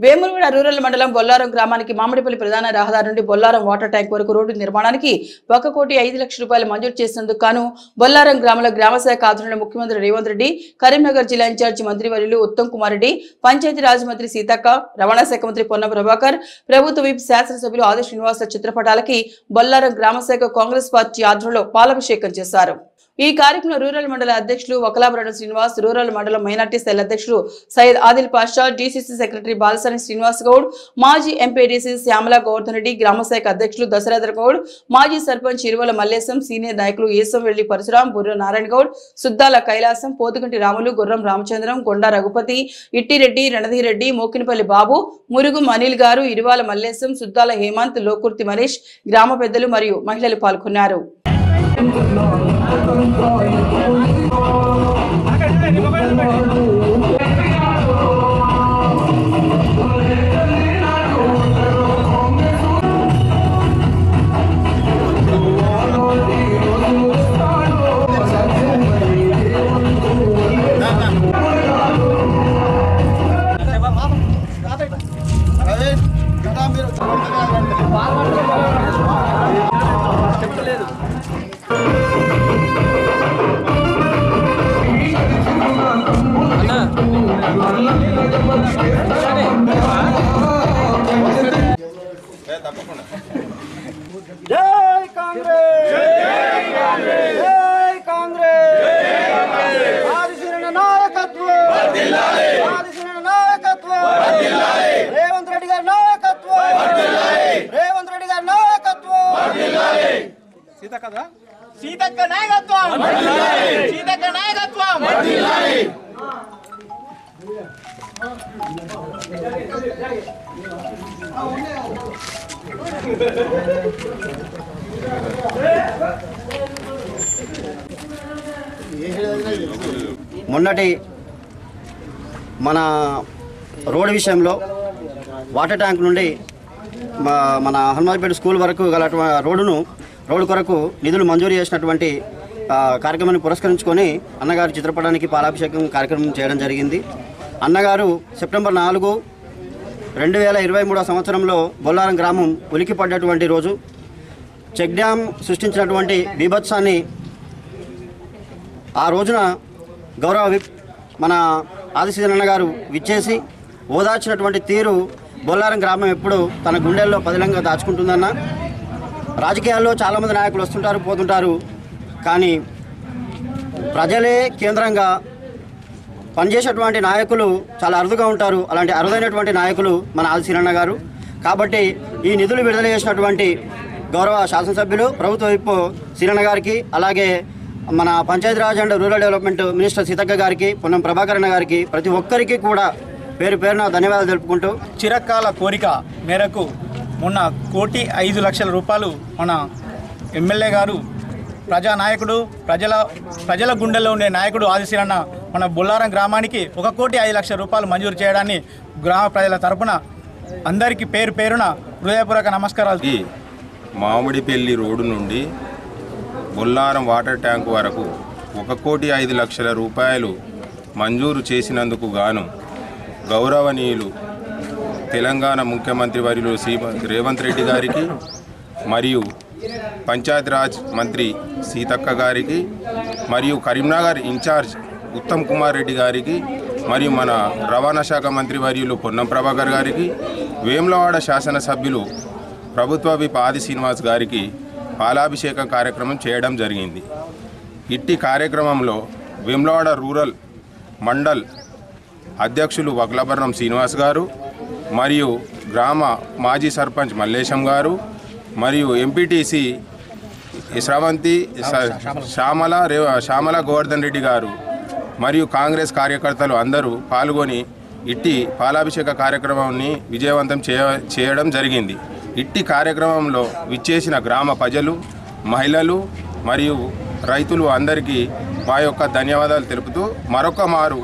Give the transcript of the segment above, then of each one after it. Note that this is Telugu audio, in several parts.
వేములవాడ రూరల్ మండలం బొల్లారం గ్రామానికి మామిడిపల్లి ప్రధాన రహదారి నుండి బొల్లారం వాటర్ ట్యాంక్ వరకు రోడ్డు నిర్మాణానికి 1,05,00,000 రూపాయలు మంజూరు చేసినందుకు గాను బొల్లారం గ్రామంలో గ్రామశాఖ ఆధ్వర్యంలో ముఖ్యమంత్రి రేవంత్ రెడ్డి, కరీంనగర్ జిల్లా ఇన్ఛార్జి మంత్రివర్యులు ఉత్తమ్ కుమార్ రెడ్డి, పంచాయతీరాజ్ మంత్రి సీతక్క, రవాణా శాఖ మంత్రి పొన్నం ప్రభాకర్, ప్రభుత్వ విప్ శాసనసభ్యులు ఆది శ్రీనివాస చిత్రపటాలకి బొల్లారం గ్రామశాఖ కాంగ్రెస్ పార్టీ ఆధ్వర్యంలో పాలాభిషేకం చేశారు। ఈ కార్యక్రమంలో రూరల్ మండల అధ్యక్షులు వకలాభరణం శ్రీనివాస్, రూరల్ మండలం మైనార్టీ సెల్ అధ్యక్షులు సయ్యద్ ఆదిల్ పాషా, డీసీసీ సెక్రటరీ బాలసాని శ్రీనివాస్ గౌడ్, మాజీ ఎంపీడీసీ శ్యామల గోవర్ధన్ రెడ్డి, గ్రామశాఖ అధ్యక్షులు దశరథ గౌడ్, మాజీ సర్పంచ్ ఇరువల మల్లేశం, సీనియర్ నాయకులు ఏసంవెల్లి పరశురాం, బుర్ర నారాయణ గౌడ్, సుద్దాల కైలాసం, పోతుగంటి రాములు, గుర్రం రామచంద్రం, కొండా రఘుపతి, ఇట్టిరెడ్డి, రణధీరెడ్డి, మోకినపల్లి బాబు, మురుగు అనిల్ గారు, ఇరువాల మల్లేశం, సుద్దాల హేమంత్, లోకుర్తి మనీష్, గ్రామ పెద్దలు మరియు మహిళలు పాల్గొన్నారు। जय कांग्रेस, जय कांग्रेस, जय कांग्रेस। आदिशरण नायकत्व वर्धिल्लाले, आदिशरण नायकत्व वर्धिल्लाले, रेवंत रेड्डी गाరి నాయకత్వం वर्धिल्लाले, रेवंत रेड्डी गाరి నాయకత్వం वर्धिल्लाले, సీతక్క నాయకత్వం वर्धिल्लाले, సీతక్క నాయకత్వం वर्धिल्लाले। మొన్నటి మన రోడ్ విషయంలో వాటర్ ట్యాంక్ నుండి మన హనుమాన్పేట స్కూల్ వరకు గల రోడ్డు కొరకు నిధులు మంజూరు చేసినటువంటి కార్యక్రమాన్ని పురస్కరించుకొని అన్నగారి చిత్రపటానికి పాలాభిషేకం కార్యక్రమం చేయడం జరిగింది। అన్నగారు సెప్టెంబర్ 4, 2023 సంవత్సరంలో బొల్లారం గ్రామం ఉలికిపడ్డటువంటి రోజు చెక్ డ్యామ్ సృష్టించినటువంటి బీభత్సాన్ని ఆ రోజున గౌరవ విప్ మన ఆదిశీధరన్న గారు విచ్చేసి ఓదార్చినటువంటి తీరు బొల్లారం గ్రామం ఎప్పుడు తన గుండెల్లో పదిలంగా దాచుకుంటుందన్న। రాజకీయాల్లో చాలామంది నాయకులు వస్తుంటారు పోతుంటారు, కానీ ప్రజలే కేంద్రంగా పనిచేసేటువంటి నాయకులు చాలా అరుదుగా ఉంటారు। అలాంటి అరుదైనటువంటి నాయకులు మన ఆదిశీధరన్న గారు। కాబట్టి ఈ నిధులు విడుదల చేసినటువంటి గౌరవ శాసనసభ్యులు ప్రభుత్వ విప్ శ్రీరన్న గారికి, అలాగే మన Panchayati Raj and rural development minister Seethakka గారికి, పొన్నం ప్రభాకర్ గారికి, ప్రతి ఒక్కరికి కూడా పేరు పేరున ధన్యవాదాలు తెలుపుకుంటూ, చిరకాల కోరిక మేరకు మొన్న 1,05,00,000 రూపాయలు మన ఎమ్మెల్యే గారు, ప్రజానాయకుడు, ప్రజల గుండెల్లో ఉండే నాయకుడు ఆదిశీరన్న మన బొల్లారం గ్రామానికి 1,05,00,000 రూపాయలు మంజూరు చేయడాన్ని గ్రామ ప్రజల తరపున అందరికీ పేరు పేరున హృదయపూర్వక నమస్కారాలు। మామిడిపల్లి రోడ్డు నుండి బొల్లారం వాటర్ ట్యాంక్ వరకు 1,05,00,000 రూపాయలు మంజూరు చేసినందుకు గాను గౌరవనీయులు తెలంగాణ ముఖ్యమంత్రి వర్యులు రేవంత్ రెడ్డి గారికి, మరియు పంచాయతీరాజ్ మంత్రి సీతక్క గారికి, మరియు కరీంనగర్ ఇన్ఛార్జ్ ఉత్తమ్ కుమార్ రెడ్డి గారికి, మరియు మన రవాణా శాఖ మంత్రి వర్యులు పొన్నం ప్రభాకర్ గారికి, వేములవాడ శాసనసభ్యులు ప్రభుత్వ విప్ ఆది శ్రీనివాస్ గారికి పాలాభిషేకం కార్యక్రమం చేయడం జరిగింది। ఇట్టి కార్యక్రమంలో వేములవాడ రూరల్ మండల్ అధ్యక్షులు వకలాభరణం శ్రీనివాస్ గారు, మరియు గ్రామ మాజీ సర్పంచ్ మల్లేశం గారు, మరియు ఎంపీటీసీ శ్రవంతి శ్యామల గోవర్ధన్ రెడ్డి గారు, మరియు కాంగ్రెస్ కార్యకర్తలు అందరూ పాల్గొని ఇట్టి పాలాభిషేక కార్యక్రమాన్ని విజయవంతం చేయడం జరిగింది। ఇట్టి కార్యక్రమంలో విచ్చేసిన గ్రామ ప్రజలు, మహిళలు మరియు రైతులు అందరికీ మా యొక్క ధన్యవాదాలు తెలుపుతూ, మరొక మారు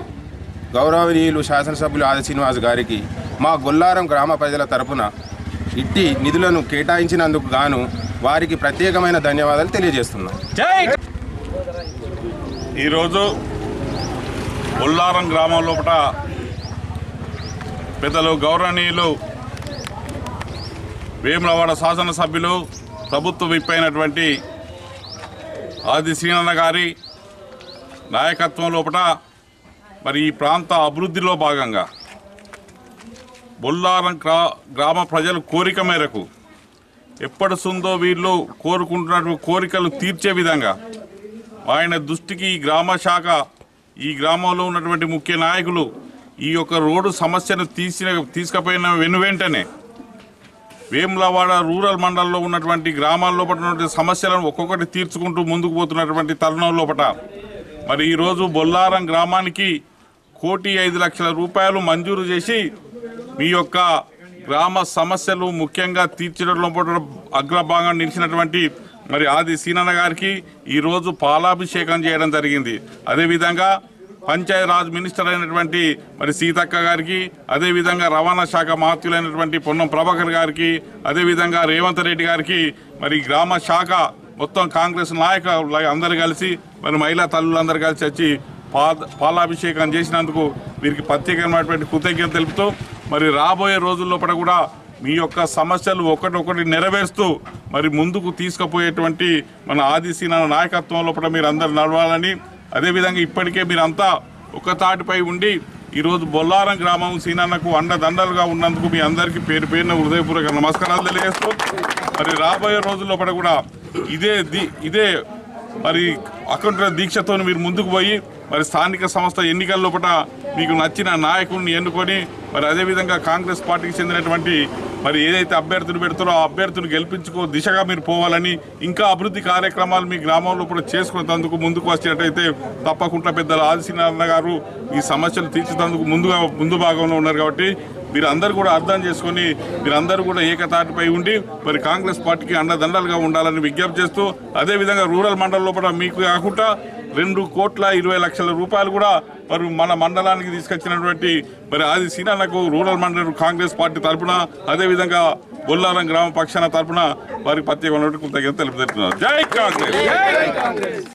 గౌరవనీయులు శాసనసభ్యులు ఆది శ్రీనివాస్ గారికి మా బొల్లారం గ్రామ ప్రజల తరపున ఇట్టి నిధులను కేటాయించినందుకు గాను వారికి ప్రత్యేకమైన ధన్యవాదాలు తెలియజేస్తున్నాం। ఈరోజు బొల్లారం గ్రామం లోపల పెద్దలు గౌరవనీయులు వేములవాడ శాసనసభ్యులు ప్రభుత్వ విప్ అయినటువంటి ఆది శ్రీనన్న గారి నాయకత్వం లోపల మరి ఈ ప్రాంత అభివృద్ధిలో భాగంగా బొల్లారం గ్రామ ప్రజల కోరిక మేరకు ఎప్పటిసుందో వీళ్ళు కోరుకుంటున్నటువంటి కోరికలు తీర్చే విధంగా ఆయన దృష్టికి ఈ గ్రామ శాఖ ఈ గ్రామంలో ఉన్నటువంటి ముఖ్య నాయకులు ఈ యొక్క రోడ్డు సమస్యను తీసుకుపోయిన వెనువెంటనే వేములవాడ రూరల్ మండలంలో ఉన్నటువంటి గ్రామాల్లో ఉన్నటువంటి సమస్యలను ఒక్కొక్కటి తీర్చుకుంటూ ముందుకు పోతున్నటువంటి తరుణం లోపల మరి ఈరోజు బొల్లారం గ్రామానికి 1,05,00,000 రూపాయలు మంజూరు చేసి మీ యొక్క గ్రామ సమస్యలు ముఖ్యంగా తీర్చడంలో అగ్రభాగంగా నిలిచినటువంటి మరి ఆది సీనన్న గారికి ఈరోజు పాలాభిషేకం చేయడం జరిగింది. అదేవిధంగా పంచాయతీరాజ్ మినిస్టర్ అయినటువంటి మరి సీతక్క గారికి, అదేవిధంగా రవాణా శాఖ మాత్యులైనటువంటి పొన్నం ప్రభాకర్ గారికి, అదేవిధంగా రేవంత్ రెడ్డి గారికి, మరి గ్రామ శాఖ మొత్తం కాంగ్రెస్ నాయకులు అందరూ కలిసి మరి మహిళా తల్లులందరూ కలిసి వచ్చి పాలాభిషేకం చేసినందుకు వీరికి ప్రత్యేకమైనటువంటి కృతజ్ఞత తెలుపుతూ మరి రాబోయే రోజుల్లో కూడా మీ యొక్క సమస్యలు ఒకటి నెరవేరుస్తూ మరి ముందుకు తీసుకుపోయేటువంటి మన ఆది సీనన్న నాయకత్వంలో కూడా మీరు అందరు నడవాలని, అదేవిధంగా ఇప్పటికే మీరంతా ఒక తాటిపై ఉండి ఈరోజు బొల్లారం గ్రామం సీనన్నకు అండదండలుగా ఉన్నందుకు మీ అందరికీ పేరు పేరున హృదయపూర్వక నమస్కారాలు తెలియజేస్తూ మరి రాబోయే రోజుల్లో కూడా ఇదే మరి అఖండ దీక్షతో మీరు ముందుకు పోయి మరి స్థానిక సంస్థ ఎన్నికల లోపల మీకు నచ్చిన నాయకుడిని ఎన్నుకొని మరి అదేవిధంగా కాంగ్రెస్ పార్టీకి చెందినటువంటి మరి ఏదైతే అభ్యర్థులు పెడతారో ఆ అభ్యర్థులు గెలిపించుకో దిశగా మీరు పోవాలని, ఇంకా అభివృద్ధి కార్యక్రమాలు మీ గ్రామంలో కూడా చేసుకునేందుకు ముందుకు వచ్చినట్టయితే తప్పకుండా పెద్దలు ఆది సీనన్న గారు ఈ సమస్యలు తీర్చేందుకు ముందు భాగంలో ఉన్నారు. కాబట్టి మీరందరూ కూడా అర్థం చేసుకొని మీరందరూ కూడా ఏకతాటిపై ఉండి మరి కాంగ్రెస్ పార్టీకి అండదండలుగా ఉండాలని విజ్ఞప్తి చేస్తూ, అదేవిధంగా రూరల్ మండలంలో కూడా మీకు కాకుండా 2,20,00,000 రూపాయలు కూడా మరి మన మండలానికి తీసుకొచ్చినటువంటి మరి ఆది సీనన్నకు రూరల్ మండలం కాంగ్రెస్ పార్టీ తరఫున, అదేవిధంగా బొల్లారం గ్రామ పక్షాన తరఫున వారికి ప్రత్యేకమైనటువంటి కృతజ్ఞతలు తెలుపుతున్నారు. జై కాంగ్రెస్.